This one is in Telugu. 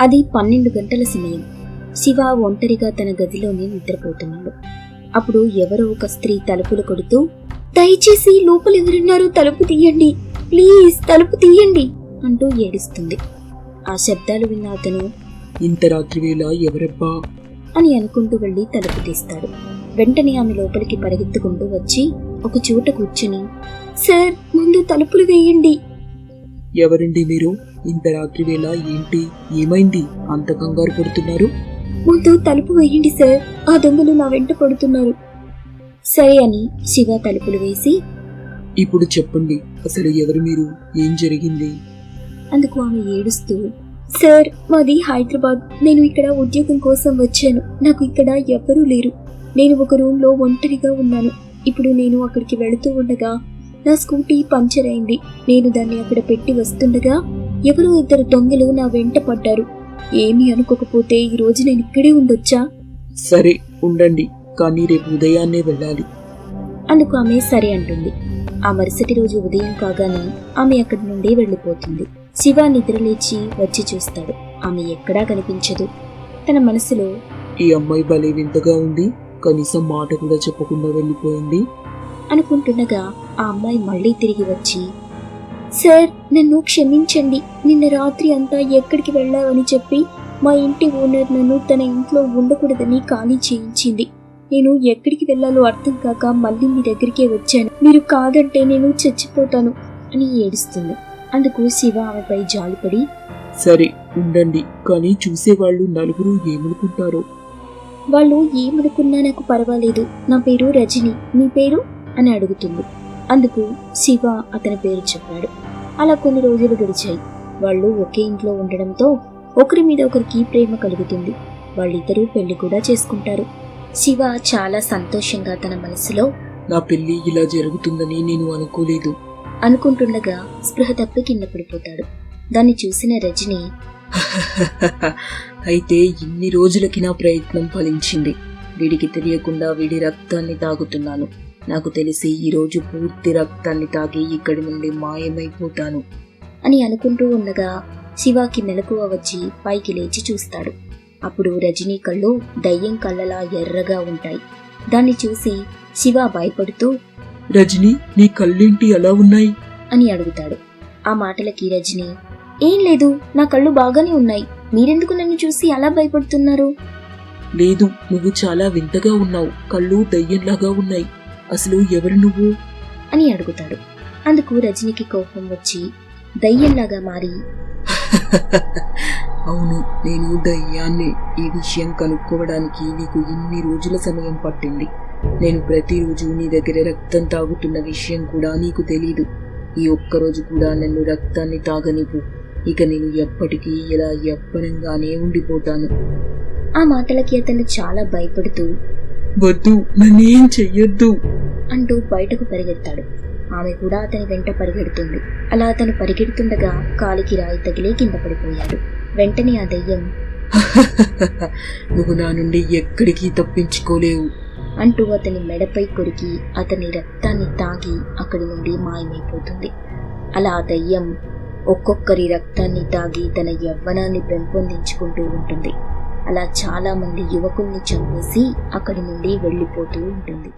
అది 12 గంటల సమయం. శివ ఒంటరిగా తన గదిలోనే నిద్రపోతున్నాడు. అప్పుడు ఎవరో ఒక స్త్రీ తలుపులు కొడుతూ, దయచేసి లోపల ఎవరున్నారో తలుపు తీయండి, ప్లీజ్ తలుపు తీయండి అంటూ ఏడుస్తుంది. ఆ శబ్దాలు విన్న అతను, ఇంత రాత్రి వేళ ఎవరబ్బా అని అనుకుంటూ వెళ్లి తలుపు తీస్తాడు. వెంటనే ఆమె లోపలికి పరిగెత్తుకుంటూ వచ్చి ఒక చోట కూర్చుని, సార్ ముందు తలుపులు వేయండి. ఎవరండి మీరు? ఇంత రాత్రి వేళ ఏంటి, ఏమైంది అంత కంగారు పడుతున్నారు? ముందు తలుపు వేయండి సార్, ఆ దొంగలు నా వెంట పడుతున్నారు. సరే అని శివ తలుపులు వేసి, ఇప్పుడు చెప్పండి, అసలు ఎవరు మీరు, ఏం జరిగింది? అందుకు ఆమె ఏడుస్తూ, సార్ మాది హైదరాబాద్, నేను ఇక్కడ ఉద్యోగం కోసం వచ్చాను, నాకు ఇక్కడ ఎవ్వరూ లేరు, నేను ఒక రూమ్లో ఒంటరిగా ఉన్నాను. ఇప్పుడు నేను అక్కడికి వెళుతూ ఉండగా నా స్కూటీ పంచర్ అయింది. నేను దాన్ని అక్కడ పెట్టి వస్తుండగా ఎవరో 2 దొంగలు నా వెంట పడ్డారు. ఏమీ అనుకోకపోతే ఈ రోజు నేను ఇక్కడే ఉండొచ్చా? సరే ఉండండి, కానీ రేపు ఉదయాన్నే వెళ్ళాలి. అందుకు ఆమె సరే అంటుంది. ఆ మరుసటి రోజు ఉదయం కాగానే ఆమె అక్కడి నుండి వెళ్ళిపోతుంది. శివ నిద్రలేచి వచ్చి చూస్తాడు. ఆమె ఎక్కడా కనిపించదు. తన మనసులో, ఈ అమ్మాయి భలే వింతగా ఉంది, కనీసం మాట కూడా చెప్పకుండా వెళ్ళిపోయింది అనుకుంటుండగా ఆ అమ్మాయి మళ్ళీ తిరిగి వచ్చి, సార్ నన్ను క్షమించండి, నిన్న రాత్రి అంతా ఎక్కడికి వెళ్ళావని చెప్పి మా ఇంటి ఓనర్ నన్ను తన ఇంట్లో ఉండకూడదని ఖాళీ చేయించింది. నేను ఎక్కడికి వెళ్ళాలో అర్థం కాక మళ్ళీ మీ దగ్గరికే వచ్చాను, మీరు కాదంటే నేను చచ్చిపోతాను అని ఏడుస్తుంది. అందుకు శివ ఆమెపై జాలిపడి, సరే ఉండండి, కానీ చూసేవాళ్ళు నలుగురు ఏమనుకుంటారో? వాళ్ళు ఏమనుకున్నా నాకు పర్వాలేదు, నా పేరు రజని, మీ పేరు అని అడుగుతుంది. అందుకు శివ అతని పేరు చెప్పాడు. అలా కొన్ని రోజులు గడిచాయి. వాళ్ళు ఒకే ఇంట్లో ఉండడంతో ఒకరి మీద ఒకరికి ప్రేమ కలుగుతుంది. వాళ్ళిద్దరూ పెళ్లి కూడా చేసుకుంటారు. శివ చాలా సంతోషంగా తన మనసులో, నా పెళ్లి ఇలా జరుగుతుందని నేను అనుకోలేదు అనుకుంటుండగా స్పృహ తప్పి కింద పడిపోతాడు. దాన్ని చూసిన రజని, అయితే ఇన్ని రోజులకి నా ప్రయత్నం ఫలించింది. వీడికి తెలియకుండా వీడి రక్తాన్ని తాగుతున్నాను. నాకు తెలిసి ఈ రోజు పూర్తి రక్తాన్ని తాగి ఇక్కడి నుండి మాయమైపోతాను అని అనుకుంటూ ఉండగా శివాకి మెలకువ వచ్చి పైకి లేచి చూస్తాడు. అప్పుడు రజనీ కళ్ళు దయ్యం కళ్ళలా ఎర్రగా ఉంటాయి. దాన్ని చూసి శివ భయపడుతూ, రజనీ, నీ కళ్ళేంటి అలా ఉన్నాయి అని అడుగుతాడు. ఆ మాటలకి రజనీ, ఏం లేదు, నా కళ్ళు బాగానే ఉన్నాయి, మీరెందుకు నన్ను చూసి అలా భయపడుతున్నారు? లేదు, నువ్వు చాలా వింతగా ఉన్నావు, కళ్ళు దయ్యంలాగా ఉన్నాయి, అసలు ఎవరు నువ్వు అని అడుగుతాడు. అందుకు రజనీకి కోపం వచ్చి దయ్యంలాగా మారి, అవును, నేను దయ్యాన్ని. ఈ విషయం కనుక్కోవడానికి నీకు ఇన్ని రోజుల సమయం పట్టింది. నేను ప్రతిరోజు నీ దగ్గర రక్తం తాగుతున్న విషయం కూడా నీకు తెలీదు. ఈ ఒక్కరోజు కూడా నన్ను రక్తాన్ని తాగనివ్వు, ఇక నేను ఎప్పటికీ ఇలా యవ్వనంగానే ఉండిపోతాను. ఆ మాటలకి అతను చాలా భయపడుతూ, వద్దు, నన్నేం చెయ్యొద్దు అంటూ బయటకు పరిగెడతాడు. ఆమె కూడా అతని వెంట పరిగెడుతుంది. అలా అతను పరిగెడుతుండగా కాలికి రాయి తగిలే కింద పడిపోయాడు. వెంటనే ఆ దయ్యం, నువ్వు నా నుండి ఎక్కడికి తప్పించుకోలేవు అంటూ అతని మెడపై కొరికి అతని రక్తాన్ని తాగి అక్కడి నుండి మాయమైపోతుంది. అలా ఆ దయ్యం ఒక్కొక్కరి రక్తాన్ని తాగి తన యవ్వనాన్ని పెంపొందించుకుంటూ ఉంటుంది. అలా చాలా మంది యువకుల్ని చంపేసి అక్కడి నుండి వెళ్ళిపోతూ ఉంటుంది.